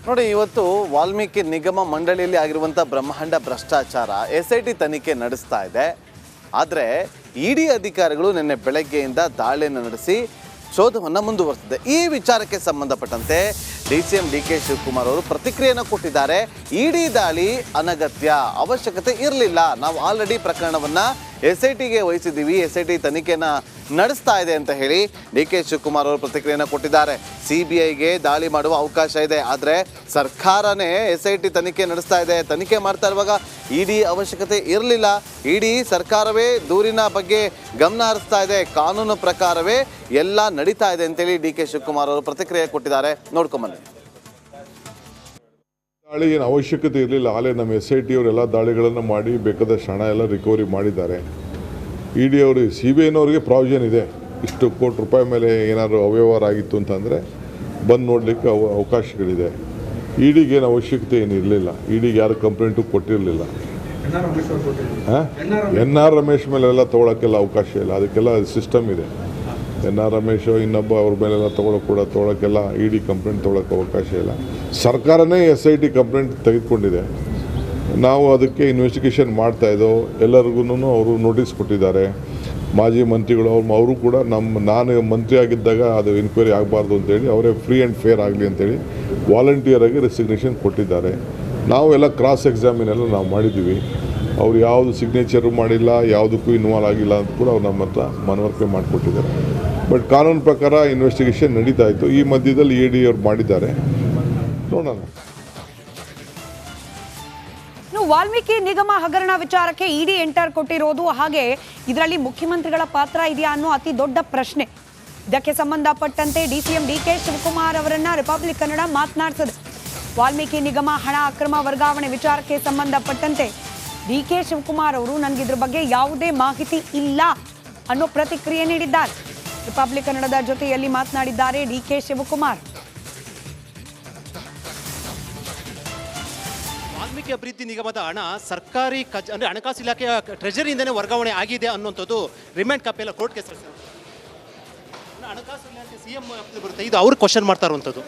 ನೋಡಿ, ಇವತ್ತು ವಾಲ್ಮೀಕಿ ನಿಗಮ ಮಂಡಳಿಯಲ್ಲಿ ಆಗಿರುವಂಥ ಬ್ರಹ್ಮಾಂಡ ಭ್ರಷ್ಟಾಚಾರ SIT ತನಿಖೆ ನಡೆಸ್ತಾ ಇದೆ. ಆದರೆ ಇಡಿ ಅಧಿಕಾರಿಗಳು ನಿನ್ನೆ ಬೆಳಗ್ಗೆಯಿಂದ ದಾಳಿಯನ್ನು ನಡೆಸಿ ಶೋಧವನ್ನು ಮುಂದುವರೆಸಿದೆ. ಈ ವಿಚಾರಕ್ಕೆ ಸಂಬಂಧಪಟ್ಟಂತೆ DCM DK ಶಿವಕುಮಾರ್ ಅವರು ಪ್ರತಿಕ್ರಿಯೆಯನ್ನು ಕೊಟ್ಟಿದ್ದಾರೆ. ಇಡಿ ದಾಳಿ ಅನಗತ್ಯ, ಅವಶ್ಯಕತೆ ಇರಲಿಲ್ಲ. ನಾವು ಆಲ್ರೆಡಿ ಪ್ರಕರಣವನ್ನು SITಗೆ ವಹಿಸಿದ್ದೀವಿ, SIT ತನಿಖೆಯನ್ನು ನಡೆಸ್ತಾ ಇದೆ ಅಂತ ಹೇಳಿ DK ಶಿವಕುಮಾರ್ ಅವರು ಪ್ರತಿಕ್ರಿಯೆಯನ್ನು ಕೊಟ್ಟಿದ್ದಾರೆ. CBIಗೆ ದಾಳಿ ಮಾಡುವ ಅವಕಾಶ ಇದೆ, ಆದರೆ ಸರ್ಕಾರನೇ SIT ತನಿಖೆ ನಡೆಸ್ತಾ ಇದೆ. ತನಿಖೆ ಮಾಡ್ತಾ ಇರುವಾಗ ಇಡಿ ಅವಶ್ಯಕತೆ ಇರಲಿಲ್ಲ. ಇಡಿ ಸರ್ಕಾರವೇ ದೂರಿನ ಬಗ್ಗೆ ಗಮನ ಹರಿಸ್ತಾ ಇದೆ, ಕಾನೂನು ಪ್ರಕಾರವೇ ಎಲ್ಲ ನಡೀತಾ ಇದೆ ಅಂತೇಳಿ DK ಶಿವಕುಮಾರ್ ಅವರು ಪ್ರತಿಕ್ರಿಯೆ ಕೊಟ್ಟಿದ್ದಾರೆ. ನೋಡ್ಕೊಂಬನ್ನಿ. ದಾಳಿ ಏನು ಅವಶ್ಯಕತೆ ಇರಲಿಲ್ಲ. ಆಲೇ ನಮ್ಮ SIT ಅವರೆಲ್ಲ ದಾಳಿಗಳನ್ನು ಮಾಡಿ ಬೇಕಾದಷ್ಟು ಹಣ ಎಲ್ಲ ರಿಕವರಿ ಮಾಡಿದ್ದಾರೆ. ಇಡಿ ಅವರು CBIನವ್ರಿಗೆ ಪ್ರಾವಿಷನ್ ಇದೆ, ಇಷ್ಟು ಕೋಟಿ ರೂಪಾಯಿ ಮೇಲೆ ಏನಾದರೂ ಅವ್ಯವಹಾರ ಆಗಿತ್ತು ಅಂತಂದರೆ ಬಂದು ನೋಡಲಿಕ್ಕೆ ಅವಕಾಶಗಳಿದೆ. ಇಡಿಗೆ ಏನು ಅವಶ್ಯಕತೆ ಏನು ಇರಲಿಲ್ಲ. ಇಡಿಗೆ ಯಾರು ಕಂಪ್ಲೇಂಟು ಕೊಟ್ಟಿರಲಿಲ್ಲ. NR ರಮೇಶ್ ಮೇಲೆಲ್ಲ ತೊಗೊಳಕ್ಕೆಲ್ಲ ಅವಕಾಶ ಇಲ್ಲ, ಅದಕ್ಕೆಲ್ಲ ಸಿಸ್ಟಮ್ ಇದೆ. NR ರಮೇಶ್ ಇನ್ನೊಬ್ಬ ಅವ್ರ ಮೇಲೆಲ್ಲ ತೊಗೊಳಕ್ಕೆಲ್ಲ ಇಡಿ ಕಂಪ್ಲೇಂಟ್ ತೊಗೊಳಕ್ಕೆ ಅವಕಾಶ ಇಲ್ಲ. ಸರ್ಕಾರನೇ SIT ಕಂಪ್ಲೇಂಟ್ ತೆಗೆದುಕೊಂಡಿದೆ. ನಾವು ಅದಕ್ಕೆ ಇನ್ವೆಸ್ಟಿಗೇಷನ್ ಮಾಡ್ತಾಯಿದ್ದೋ. ಎಲ್ಲರಿಗೂ ಅವರು ನೋಟಿಸ್ ಕೊಟ್ಟಿದ್ದಾರೆ. ಮಾಜಿ ಮಂತ್ರಿಗಳು ಅವರು ಕೂಡ ನಾನು ಮಂತ್ರಿ ಆಗಿದ್ದಾಗ ಅದು ಎನ್ಕ್ವೈರಿ ಆಗಬಾರ್ದು ಅಂತೇಳಿ ಅವರೇ ಫ್ರೀ ಆ್ಯಂಡ್ ಫೇರ್ ಆಗಲಿ ಅಂತೇಳಿ ವಾಲಂಟಿಯರಾಗಿ ರೆಸಿಗ್ನೇಷನ್ ಕೊಟ್ಟಿದ್ದಾರೆ. ನಾವು ಎಲ್ಲ ಕ್ರಾಸ್ ಎಕ್ಸಾಮಿನ್ ಎಲ್ಲ ನಾವು ಮಾಡಿದ್ದೀವಿ. ಅವ್ರು ಯಾವುದು ಸಿಗ್ನೇಚರು ಮಾಡಿಲ್ಲ, ಯಾವುದಕ್ಕೂ ಇನ್ವಾಲ್ವ್ ಆಗಿಲ್ಲ ಅಂತ ಕೂಡ ಅವ್ರು ನಮ್ಮ ಹತ್ರ ಮನವರಿಕೆ ಮಾಡಿಕೊಟ್ಟಿದ್ದಾರೆ. ಬಟ್ ಕಾನೂನು ಪ್ರಕಾರ ಇನ್ವೆಸ್ಟಿಗೇಷನ್ ನಡೀತಾ ಇತ್ತು. ಈ ಮಧ್ಯದಲ್ಲಿ ಇಡಿ ಅವ್ರು ಮಾಡಿದ್ದಾರೆ, ನೋಡೋಣ. ವಾಲ್ಮೀಕಿ ನಿಗಮ ಹಗರಣ ವಿಚಾರಕ್ಕೆ ಇಡಿ ಎಂಟರ್ ಕೊಟ್ಟಿರೋದು, ಹಾಗೆ ಇದರಲ್ಲಿ ಮುಖ್ಯಮಂತ್ರಿಗಳ ಪಾತ್ರ ಇದೆಯಾ ಅನ್ನೋ ಅತಿ ದೊಡ್ಡ ಪ್ರಶ್ನೆ. ಇದಕ್ಕೆ ಸಂಬಂಧಪಟ್ಟಂತೆ DCM DK ಶಿವಕುಮಾರ್ ಅವರನ್ನ ರಿಪಬ್ಲಿಕ್ ಕನ್ನಡ ಮಾತನಾಡಿಸಿದೆ. ವಾಲ್ಮೀಕಿ ನಿಗಮ ಹಣ ಅಕ್ರಮ ವರ್ಗಾವಣೆ ವಿಚಾರಕ್ಕೆ ಸಂಬಂಧಪಟ್ಟಂತೆ DK ಶಿವಕುಮಾರ್ ಅವರು ನನಗಿದ್ರ ಬಗ್ಗೆ ಯಾವುದೇ ಮಾಹಿತಿ ಇಲ್ಲ ಅನ್ನೋ ಪ್ರತಿಕ್ರಿಯೆ ನೀಡಿದ್ದಾರೆ. ರಿಪಬ್ಲಿಕ್ ಕನ್ನಡದ ಜೊತೆಯಲ್ಲಿ ಮಾತನಾಡಿದ್ದಾರೆ DK ಶಿವಕುಮಾರ್. ವಾಲ್ಮೀಕಿ ಅಭಿವೃದ್ಧಿ ನಿಗಮದ ಹಣ ಸರ್ಕಾರಿ ಅಂದರೆ ಹಣಕಾಸು ಇಲಾಖೆಯ ಟ್ರೆಜರಿಯಿಂದನೇ ವರ್ಗಾವಣೆ ಆಗಿದೆ ಅನ್ನುವಂಥದ್ದು ರಿಮ್ಯಾಂಡ್ ಕಾಪಿ ಎಲ್ಲ ಕೋರ್ಟ್ಗೆ ಸಲ್ಲಿಸಿದೆ. ಹಣಕಾಸು ಇಲಾಖೆ CM ಬರುತ್ತೆ, ಇದು ಅವ್ರು ಕ್ವಶನ್ ಮಾಡ್ತಾ ಇರುವಂಥದ್ದು.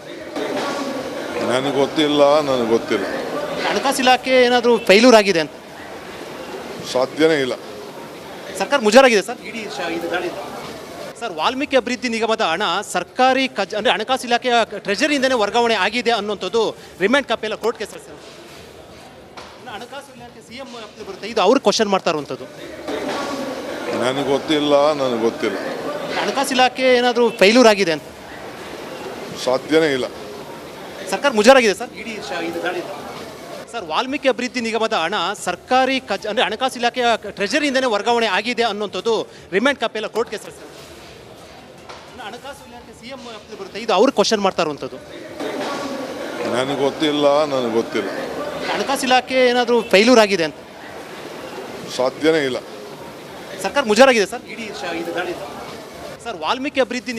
ನನಗೆ ಗೊತ್ತಿಲ್ಲ. ಹಣಕಾಸು ಇಲಾಖೆ ಏನಾದರೂ ಫೈಲ್ಯೂರ್ ಆಗಿದೆ ಅಂತ ಸಾಧ್ಯನೇ ಇಲ್ಲ. ಸರ್ಕಾರ ಮುಜಾರಾಗಿದೆ ಸರ್ ಇಡೀ ಇದು ದಾಳಿ. ಸರ್, ವಾಲ್ಮೀಕಿ ಅಭಿವೃದ್ಧಿ ನಿಗಮದ ಹಣ ಸರ್ಕಾರಿ ಅಂದರೆ ಹಣಕಾಸು ಇಲಾಖೆಯ ಟ್ರೆಜರಿಯಿಂದನೇ ವರ್ಗಾವಣೆ ಆಗಿದೆ ಅನ್ನುವಂಥದ್ದು ರಿಮ್ಯಾಂಡ್ ಕಾಪಿ ಎಲ್ಲ ಕೋರ್ಟ್ಗೆ ಸಲ್ಲಿಸಿದೆ. ಹಣಕಾಸು ಇಲಾಖೆ CM ಬರುತ್ತೆ, ಇದು ಅವ್ರು ಕ್ವಶನ್ ಮಾಡ್ತಾ ಇರುವಂಥದ್ದು. ನನಗೆ ಗೊತ್ತಿಲ್ಲ. ಹಣಕಾಸು ಇಲಾಖೆ ಏನಾದರೂ ಫೈಲ್ಯೂರ್ ಆಗಿದೆ ಅಂತ ಸಾಧ್ಯನೇ ಇಲ್ಲ. ಸರ್ಕಾರ ಮುಜಾರಾಗಿದೆ ಸರ್ ಇಡೀ ಇದು ದಾಳಿ. ಸರ್, ವಾಲ್ಮೀಕಿ ಅಭಿವೃದ್ಧಿ ನಿಗಮದ ಹಣ ಸರ್ಕಾರಿ ಅಂದರೆ ಹಣಕಾಸು ಇಲಾಖೆಯ ಟ್ರೆಜರಿಯಿಂದನೇ ವರ್ಗಾವಣೆ ಆಗಿದೆ ಅನ್ನುವಂಥದ್ದು ರಿಮ್ಯಾಂಡ್ ಕಾಪಿ ಎಲ್ಲ ಕೋರ್ಟ್ಗೆ ಸಲ್ಲಿಸಿದೆ. ಹಣಕಾಸು ಇಲಾಖೆ CM ಬರುತ್ತೆ, ಇದು ಅವ್ರು ಕ್ವಶನ್ ಮಾಡ್ತಾ ಇರುವಂಥದ್ದು. ನನಗೆ ಗೊತ್ತಿಲ್ಲ. ಹಣಕಾಸು ಇಲಾಖೆ ಏನಾದರೂ ಫೈಲ್ಯೂರ್ ಆಗಿದೆ ಅಂತ ಸಾಧ್ಯನೇ ಇಲ್ಲ. ಸರ್ಕಾರ ಮುಜಾರಾಗಿದೆ ಸರ್ ಇಡೀ ಇದು ದಾಳಿ. ಸರ್, ವಾಲ್ಮೀಕಿ ಅಭಿವೃದ್ಧಿ ನಿಗಮ